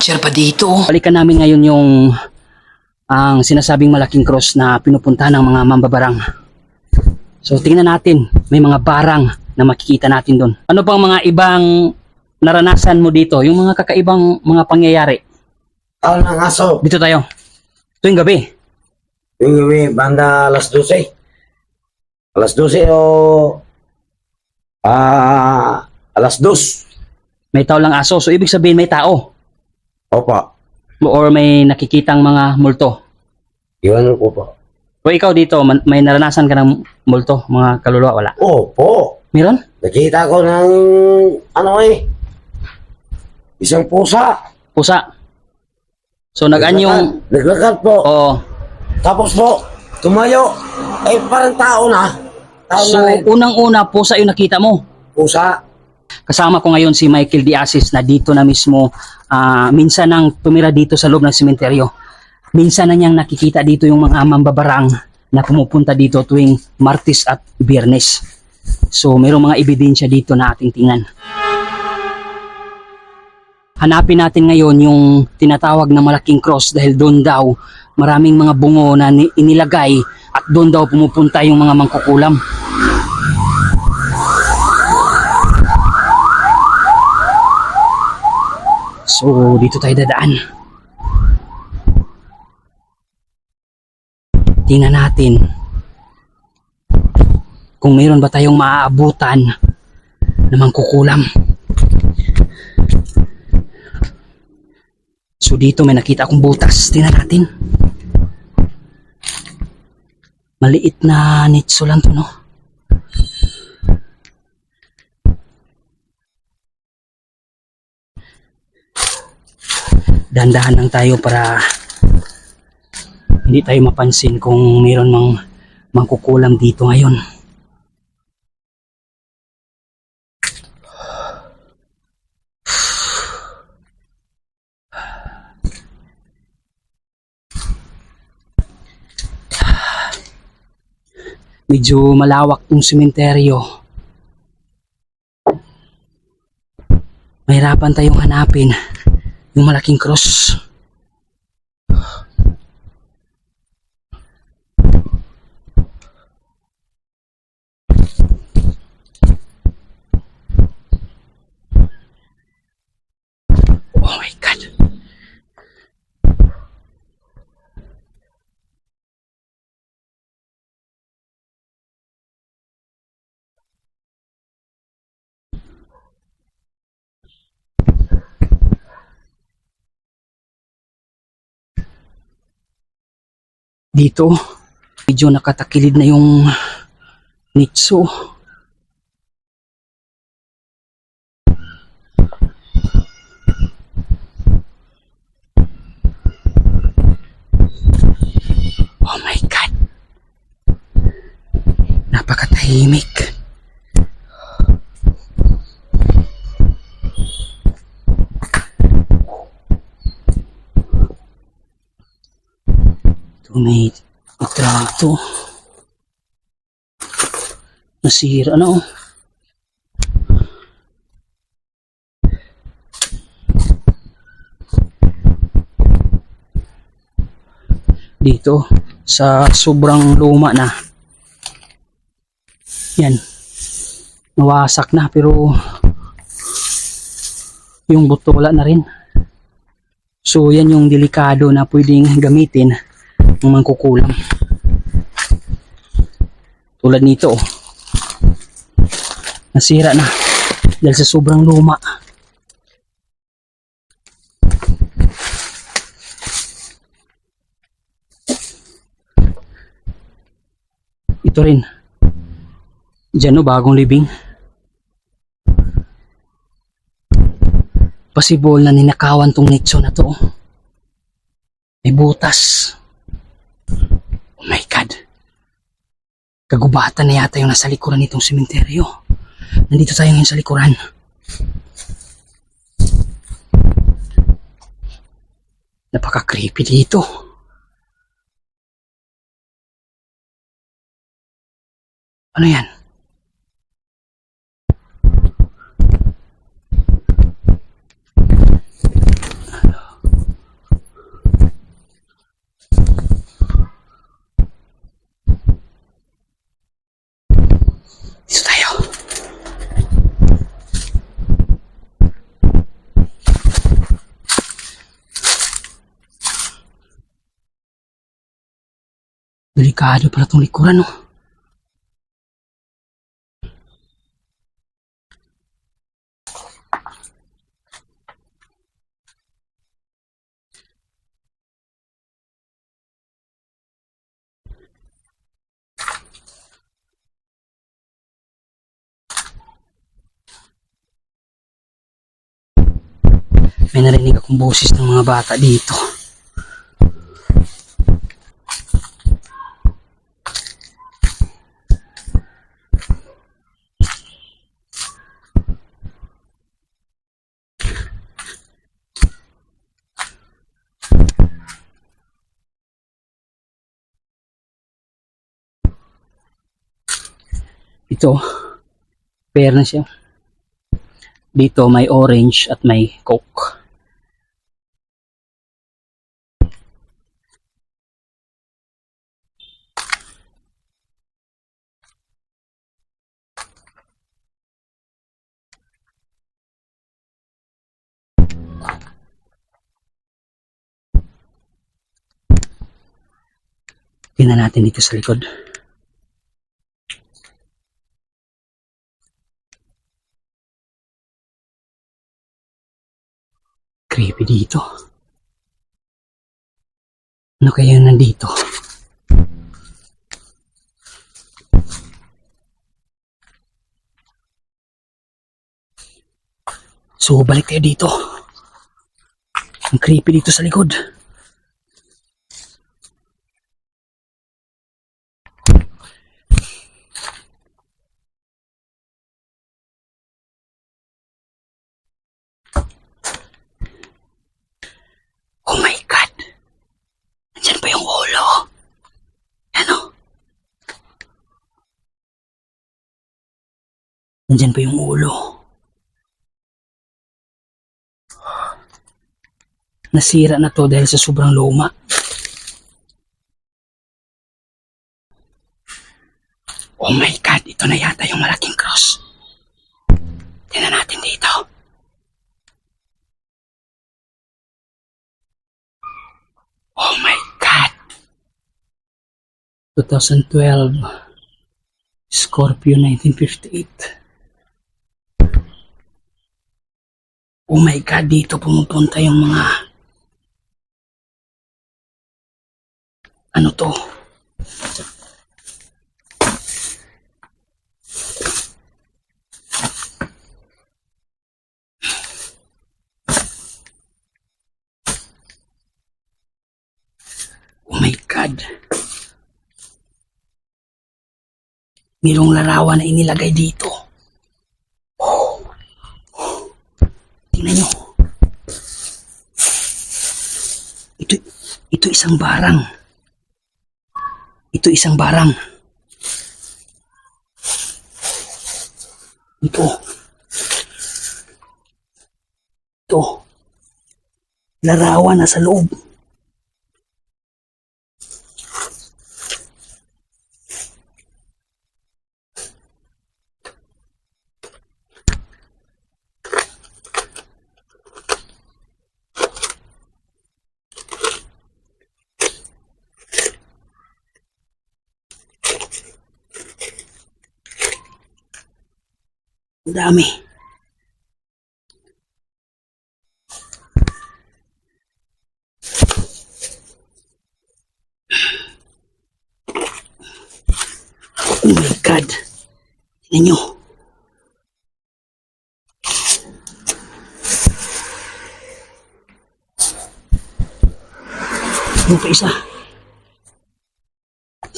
adventure pa dito. Balikan namin ngayon yung ang sinasabing malaking cross na pinupunta ng mga mambabarang. So tingnan natin, may mga barang na makikita natin doon. Ano pang mga ibang naranasan mo dito? Yung mga kakaibang mga pangyayari? Tao ng aso. Dito tayo. Tuwing gabi. Yung banda alas 12. Alas 12 o alas 2. May tao lang aso. So ibig sabihin may tao. Opo. Or may nakikitang mga multo. Iwan ko po. O ikaw dito, may naranasan ka ng multo, mga kaluluwa? Wala. Opo. Meron? Nakita ko ng isang pusa. Pusa. So nag-anyong... Naglakad po. Oo. Tapos po, tumayo. Parang tao na. Tao So na rin. unang-una, pusa yung nakita mo. Pusa. Kasama ko ngayon si Michael Diasis na dito na mismo minsan nang tumira dito sa loob ng sementeryo. Minsan na niyang nakikita dito yung mga mambabarang na pumupunta dito tuwing Martes at Biyernes. So mayroong mga ebidensya dito na ating tingnan. Hanapin natin ngayon yung tinatawag na malaking cross dahil doon daw maraming mga bungo na inilagay at doon daw pumupunta yung mga mangkukulam. So, dito tayo dadaan. Tingnan natin kung mayroon ba tayong maaabutan na mangkukulam. So, dito may nakita akong butas. Tingnan natin. Maliit na nitso lang to, no? Dahan-dahan lang tayo para hindi tayo mapansin kung mayroon mang mangkukulam dito ngayon. Medyo malawak tong sementeryo. Mahirapan tayong hanapin yung malaking cross. Oh my God. Dito, medyo nakatakilid na yung nitso. Oh my God. Napakatahimik. May itrato. Nasira na, oh. Dito sa sobrang luma na. Yan. Nawasak na pero yung buto wala na rin. So yan yung delikado na pwedeng gamitin ng mangkukulam. Tulad nito, oh. Nasira na dahil sa sobrang luma. Ito rin. Diyan, no, bagong libing. Possible na ninakawan tong nitso na to. May butas. Oh my God. Kagubatan na yata yung nasa likuran nitong sementeryo. Nandito tayo ngayon sa likuran. Napaka-creepy dito. Ano yan? Delikado pala itong likuran, no? May narinig akong boses ng mga bata dito. Ito, pair na siya. Dito may orange at may coke. Tingnan natin dito sa likod. Creepy dito. Ano kaya nandito? So, balik tayo dito. Ang creepy dito sa likod. Oh my God! Nandyan pa yung ulo. Ano? Nandyan pa yung ulo. Nasira na to dahil sa sobrang luma. Oh my God! Ito na yata yung malaking cross. Tingnan natin dito. Oh my God! 2012 Scorpio 1958. Oh my God, dito pumupunta yung mga ano to? Oh my God. Mayroong larawan na inilagay dito. Tingnan nyo. Ito isang barang. Ito isang barang. Ito. Ito. Larawan na sa loob. Ang dami. Oh my God. Tingnan nyo. Mayroon pa isa.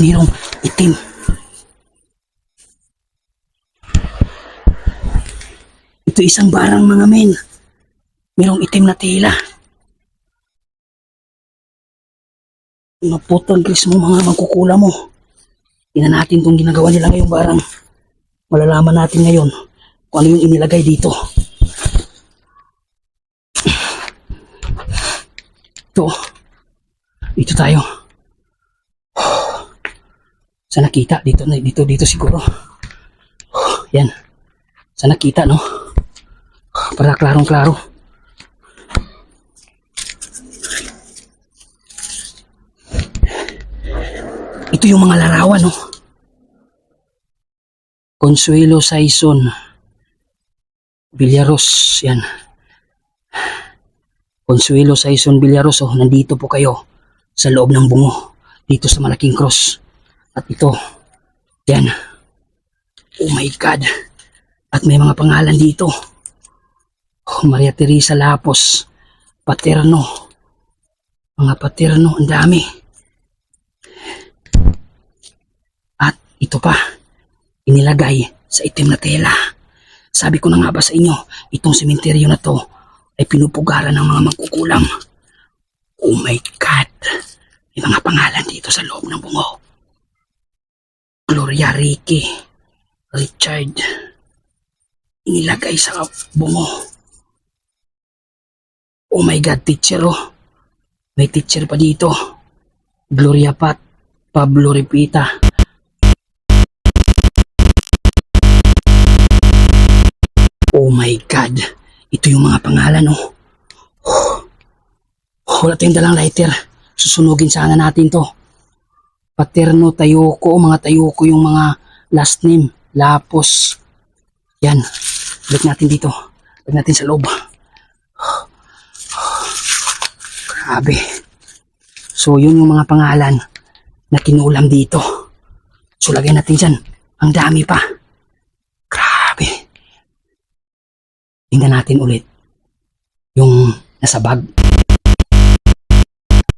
Mayroong itim. Ito isang barang mga men. Mayroong itim na tela. Maputang Chris mo mga magkukula mo. Tingnan natin itong ginagawa nila ngayong barang. Malalaman natin ngayon kung ano yung inilagay dito. Ito tayo. Sa nakita dito siguro. Yan. Sa nakita no. Para klarong-klaro. Ito yung mga larawan, no? Consuelo Saison. Villaros, yan. Consuelo Saison Villaros, oh, nandito po kayo sa loob ng bungo, dito sa malaking cross. At ito, yan. Oh my God. At may mga pangalan dito. Oh, Maria Teresa Lapos, Paterno. Mga Paterno, ang dami. At ito pa, inilagay sa itim na tela. Sabi ko na nga ba sa inyo, itong sementeryo na to ay pinupugaran ng mga magkukulam. Oh my God! May mga pangalan dito sa loob ng bungo. Gloria Ricky, Richard, inilagay sa bungo. Oh my God, teacher oh. May teacher pa dito. Gloria Pat, Pablo Repita. Oh my God. Ito yung mga pangalan, oh. Wala tayong dalang lighter. Susunugin sana natin to. Paterno, Tayoko, mga Tayoko yung mga last name. Lapos. Yan. Balik natin dito. Balik natin sa loob. Grabe. So, yun yung mga pangalan na kinulam dito. So, lagay natin dyan. Ang dami pa. Grabe. Tingnan natin ulit yung nasa bag.